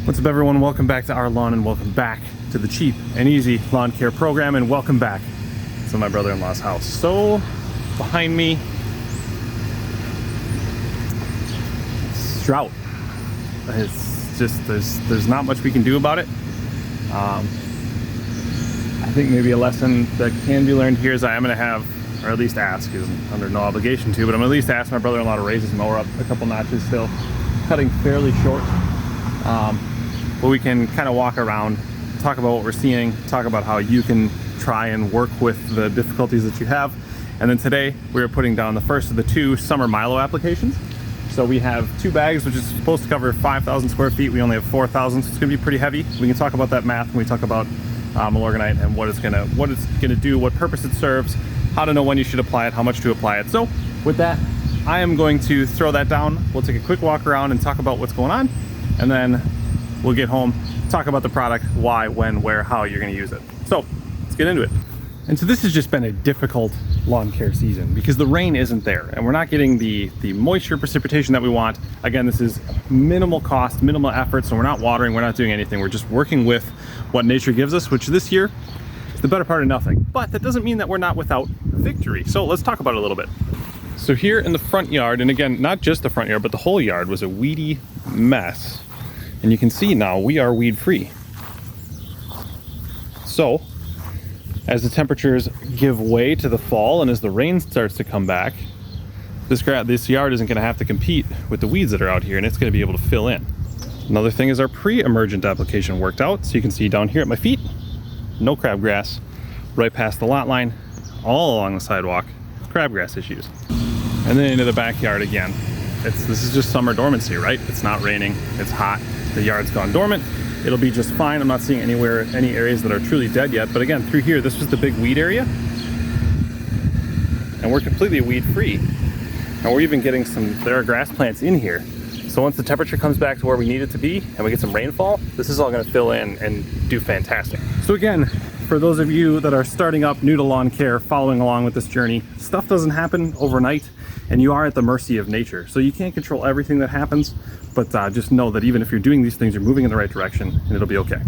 What's up, everyone? Welcome back to our lawn, and welcome back to the cheap and easy lawn care program, and welcome back to my brother-in-law's house. So behind me, it's drought. It's just there's not much we can do about it. I think maybe a lesson that can be learned here is I am going to have, or at least ask, because I'm under no obligation to, but I'm going to at least ask my brother-in-law to raise his mower up a couple notches still, cutting fairly short. But we can kind of walk around, talk about what we're seeing, talk about how you can try and work with the difficulties that you have. And then today we are putting down the first of the two summer Milo applications. So we have 2 bags, which is supposed to cover 5,000 square feet. We only have 4,000, so it's gonna be pretty heavy. We can talk about that math when we talk about Milorganite and what it's gonna do, what purpose it serves, how to know when you should apply it, how much to apply it. So with that, I am going to throw that down. We'll take a quick walk around and talk about what's going on, and then we'll get home, talk about the product, why, when, where, how you're gonna use it. So let's get into it. And so this has just been a difficult lawn care season because the rain isn't there and we're not getting the moisture precipitation that we want. Again, this is minimal cost, minimal effort, so we're not watering, we're not doing anything. We're just working with what nature gives us, which this year is the better part of nothing. But that doesn't mean that we're not without victory. So let's talk about it a little bit. So here in the front yard, and again, not just the front yard, but the whole yard was a weedy mess. And you can see now we are weed free. So as the temperatures give way to the fall and as the rain starts to come back, this yard isn't going to have to compete with the weeds that are out here, and it's going to be able to fill in. Another thing is our pre-emergent application worked out. So you can see down here at my feet, no crabgrass. Right past the lot line, all along the sidewalk, crabgrass issues. And then into the backyard again. This is just summer dormancy, right? It's not raining, it's hot. The yard's gone dormant. It'll be just fine. I'm not seeing any areas that are truly dead yet. But again, through here, this was the big weed area. And we're completely weed free. And we're even getting there are grass plants in here. So once the temperature comes back to where we need it to be and we get some rainfall, this is all gonna fill in and do fantastic. So again, for those of you that are starting up new to lawn care, following along with this journey, stuff doesn't happen overnight and you are at the mercy of nature. So you can't control everything that happens, but just know that even if you're doing these things, you're moving in the right direction and it'll be okay.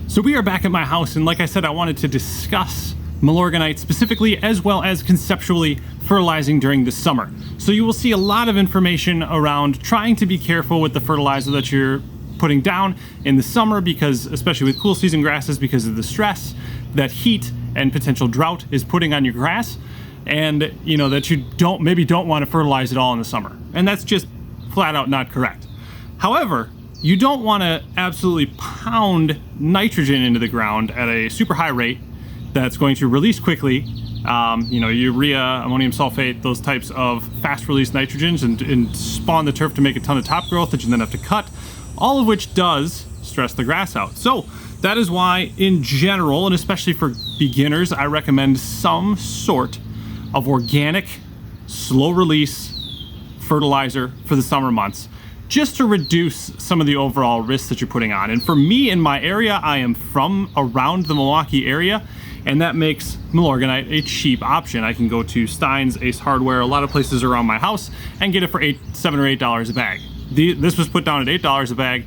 So we are back at my house, and like I said, I wanted to discuss Milorganite specifically, as well as conceptually fertilizing during the summer. So you will see a lot of information around trying to be careful with the fertilizer that you're putting down in the summer, because especially with cool season grasses, because of the stress that heat and potential drought is putting on your grass, and you know that you maybe don't want to fertilize it all in the summer. And that's just flat out not correct. However, you don't want to absolutely pound nitrogen into the ground at a super high rate that's going to release quickly. You know, urea, ammonium sulfate, those types of fast release nitrogens, and spawn the turf to make a ton of top growth that you then have to cut, all of which does stress the grass out. So that is why, in general, and especially for beginners, I recommend some sort of organic, slow release fertilizer for the summer months, just to reduce some of the overall risks that you're putting on. And for me, in my area, I am from around the Milwaukee area, and that makes Milorganite a cheap option. I can go to Stein's, Ace Hardware, a lot of places around my house, and get it for $7 or $8 a bag. This was put down at $8 a bag,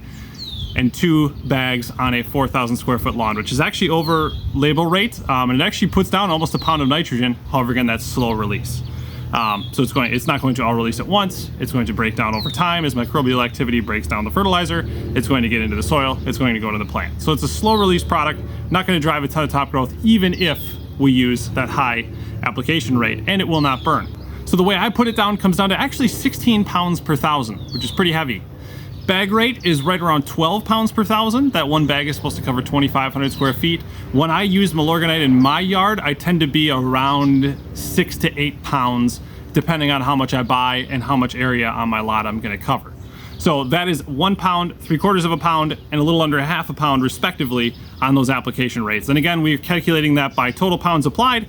and 2 bags on a 4,000 square foot lawn, which is actually over label rate, and it actually puts down almost a pound of nitrogen. However, again, that's slow release. So it's not going to all release at once. It's going to break down over time as microbial activity breaks down the fertilizer. It's going to get into the soil. It's going to go to the plant. So it's a slow release product, not going to drive a ton of top growth, even if we use that high application rate, and it will not burn. So the way I put it down comes down to actually 16 pounds per thousand, which is pretty heavy. Bag rate is right around 12 pounds per thousand. That one bag is supposed to cover 2,500 square feet. When I use Milorganite in my yard, I tend to be around 6 to 8 pounds, depending on how much I buy and how much area on my lot I'm gonna cover. So that is 1 pound, 3/4 of a pound, and a little under half a pound respectively on those application rates. And again, we're calculating that by total pounds applied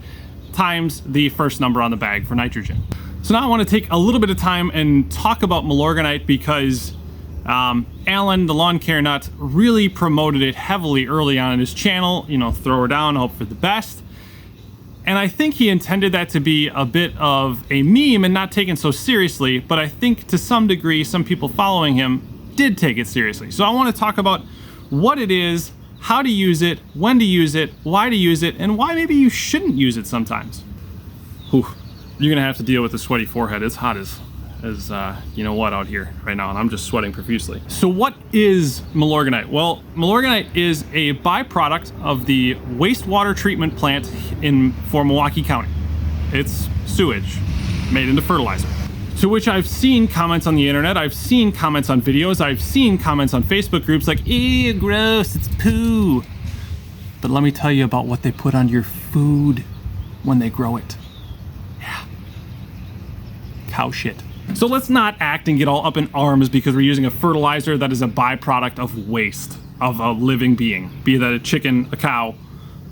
times the first number on the bag for nitrogen. So now I wanna take a little bit of time and talk about Milorganite, because Alan, the lawn care nut, really promoted it heavily early on in his channel. You know, throw her down, hope for the best. And I think he intended that to be a bit of a meme and not taken so seriously, but I think to some degree, some people following him did take it seriously. So I want to talk about what it is, how to use it, when to use it, why to use it, and why maybe you shouldn't use it sometimes. Whew. You're gonna have to deal with a sweaty forehead. It's hot as you know what out here right now, and I'm just sweating profusely. So what is Milorganite? Well, Milorganite is a byproduct of the wastewater treatment plant for Milwaukee County. It's sewage made into fertilizer. To which I've seen comments on the internet, I've seen comments on videos, I've seen comments on Facebook groups like, ew, gross, it's poo. But let me tell you about what they put on your food when they grow it. Yeah. Cow shit. So let's not act and get all up in arms because we're using a fertilizer that is a byproduct of waste of a living being, be that a chicken, a cow,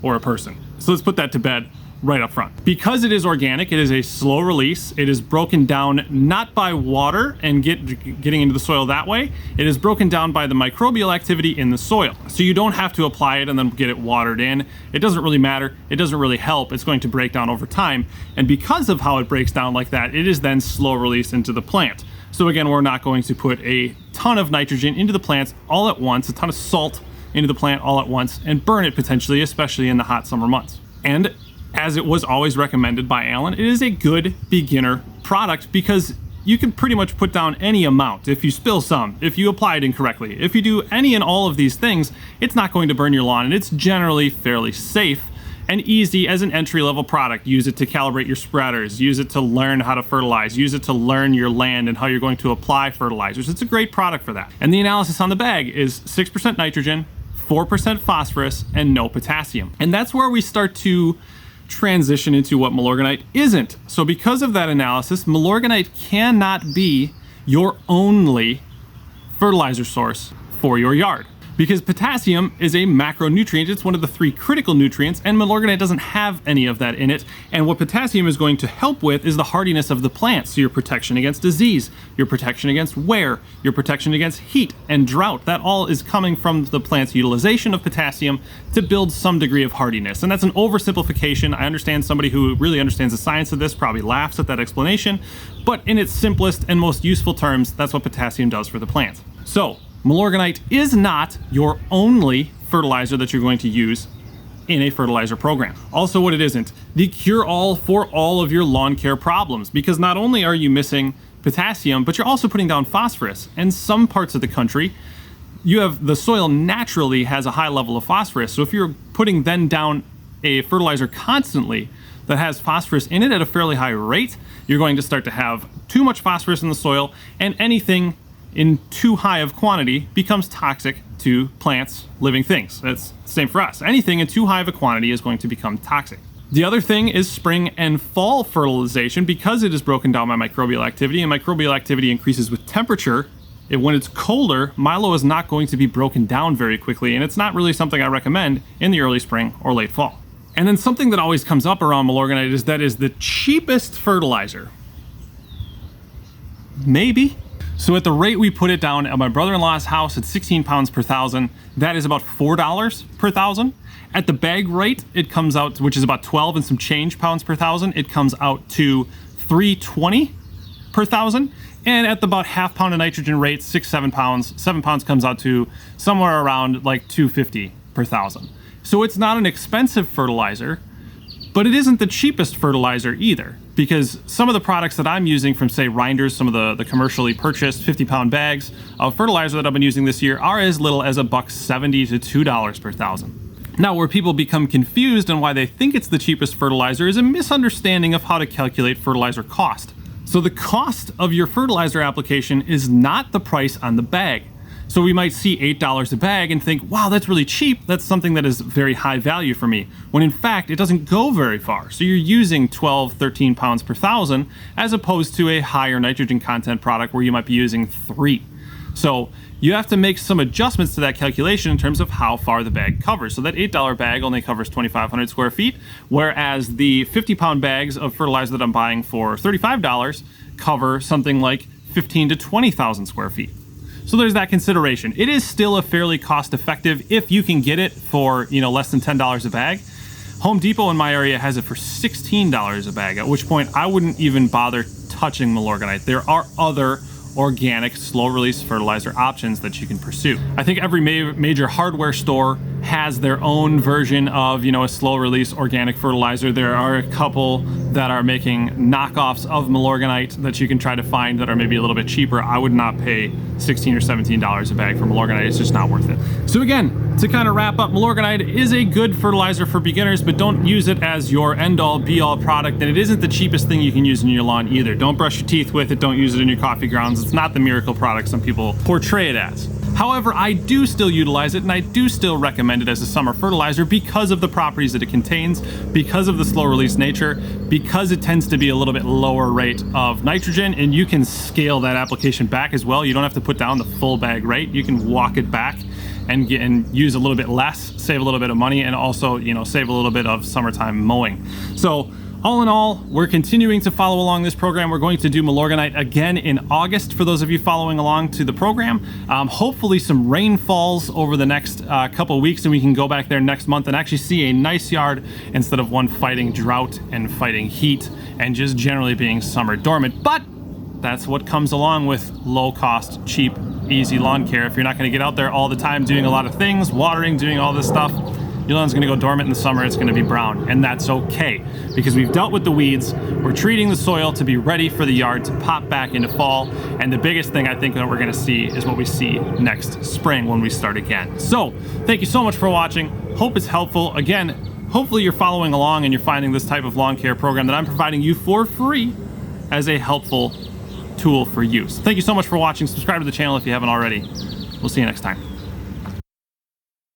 or a person. So let's put that to bed right up front. Because it is organic, it is a slow release. It is broken down not by water and getting into the soil that way. It is broken down by the microbial activity in the soil. So you don't have to apply it and then get it watered in. It doesn't really matter. It doesn't really help. It's going to break down over time. And because of how it breaks down like that, it is then slow release into the plant. So again, we're not going to put a ton of nitrogen into the plants all at once, a ton of salt into the plant all at once, and burn it potentially, especially in the hot summer months. And as it was always recommended by Alan, it is a good beginner product because you can pretty much put down any amount. If you spill some, if you apply it incorrectly, if you do any and all of these things, it's not going to burn your lawn, and it's generally fairly safe and easy as an entry-level product. Use it to calibrate your spreaders, use it to learn how to fertilize, use it to learn your land and how you're going to apply fertilizers. It's a great product for that. And the analysis on the bag is 6% nitrogen, 4% phosphorus, and no potassium. And that's where we start to transition into what Milorganite isn't. So because of that analysis, Milorganite cannot be your only fertilizer source for your yard. Because potassium is a macronutrient, it's one of the 3 critical nutrients, and Milorganite doesn't have any of that in it. And what potassium is going to help with is the hardiness of the plant. So your protection against disease, your protection against wear, your protection against heat and drought. That all is coming from the plant's utilization of potassium to build some degree of hardiness. And that's an oversimplification. I understand somebody who really understands the science of this probably laughs at that explanation, but in its simplest and most useful terms, that's what potassium does for the plant. So Milorganite is not your only fertilizer that you're going to use in a fertilizer program. Also, what it isn't, the cure-all for all of your lawn care problems, because not only are you missing potassium, but you're also putting down phosphorus. In some parts of the country, the soil naturally has a high level of phosphorus. So if you're putting then down a fertilizer constantly that has phosphorus in it at a fairly high rate, you're going to start to have too much phosphorus in the soil, and anything in too high of quantity becomes toxic to plants, living things. That's the same for us. Anything in too high of a quantity is going to become toxic. The other thing is spring and fall fertilization. Because it is broken down by microbial activity, and microbial activity increases with temperature, when it's colder, Milo is not going to be broken down very quickly, and it's not really something I recommend in the early spring or late fall. And then something that always comes up around Milorganite is that is the cheapest fertilizer. Maybe. So at the rate we put it down at my brother-in-law's house at 16 pounds per thousand, that is about $4 per thousand. At the bag rate, it comes out, which is about 12 and some change pounds per thousand, it comes out to $3.20 per thousand. And at the about half pound of nitrogen rate, 7 pounds comes out to somewhere around like $2.50 per thousand. So it's not an expensive fertilizer, but it isn't the cheapest fertilizer either, because some of the products that I'm using from, say, Reinders, some of the commercially purchased 50-pound bags of fertilizer that I've been using this year are as little as $1.70 to $2 per thousand. Now, where people become confused and why they think it's the cheapest fertilizer is a misunderstanding of how to calculate fertilizer cost. So the cost of your fertilizer application is not the price on the bag. So we might see $8 a bag and think, wow, that's really cheap. That's something that is very high value for me. When in fact, it doesn't go very far. So you're using 12, 13 pounds per thousand, as opposed to a higher nitrogen content product where you might be using 3. So you have to make some adjustments to that calculation in terms of how far the bag covers. So that $8 bag only covers 2,500 square feet, whereas the 50-pound bags of fertilizer that I'm buying for $35 cover something like 15 to 20,000 square feet. So there's that consideration. It is still a fairly cost-effective if you can get it for, less than $10 a bag. Home Depot in my area has it for $16 a bag, at which point I wouldn't even bother touching Milorganite. There are other organic, slow-release fertilizer options that you can pursue. I think every major hardware store has their own version of, you know, a slow-release organic fertilizer. There are a couple that are making knockoffs of Milorganite that you can try to find that are maybe a little bit cheaper. I would not pay $16 or $17 a bag for Milorganite. It's just not worth it. So again, to kind of wrap up, Milorganite is a good fertilizer for beginners, but don't use it as your end-all be-all product, and it isn't the cheapest thing you can use in your lawn either. Don't brush your teeth with it, don't use it in your coffee grounds. It's not the miracle product some people portray it as. However, I do still utilize it, and I do still recommend it as a summer fertilizer because of the properties that it contains, because of the slow release nature, because it tends to be a little bit lower rate of nitrogen, and you can scale that application back as well. You don't have to put down the full bag rate. You can walk it back and use a little bit less, save a little bit of money, and also, you know, save a little bit of summertime mowing. So all in all, we're continuing to follow along this program. We're going to do Milorganite again in August for those of you following along to the program. Hopefully some rain falls over the next couple of weeks, and we can go back there next month and actually see a nice yard instead of one fighting drought and fighting heat and just generally being summer dormant. But that's what comes along with low cost, cheap, easy lawn care. If you're not going to get out there all the time doing a lot of things, watering, doing all this stuff, your lawn's gonna go dormant in the summer, it's gonna be brown, and that's okay, because we've dealt with the weeds, we're treating the soil to be ready for the yard to pop back into fall, and the biggest thing I think that we're gonna see is what we see next spring when we start again. So, thank you so much for watching, hope it's helpful. Again, hopefully you're following along and you're finding this type of lawn care program that I'm providing you for free as a helpful tool for use. Thank you so much for watching, subscribe to the channel if you haven't already. We'll see you next time.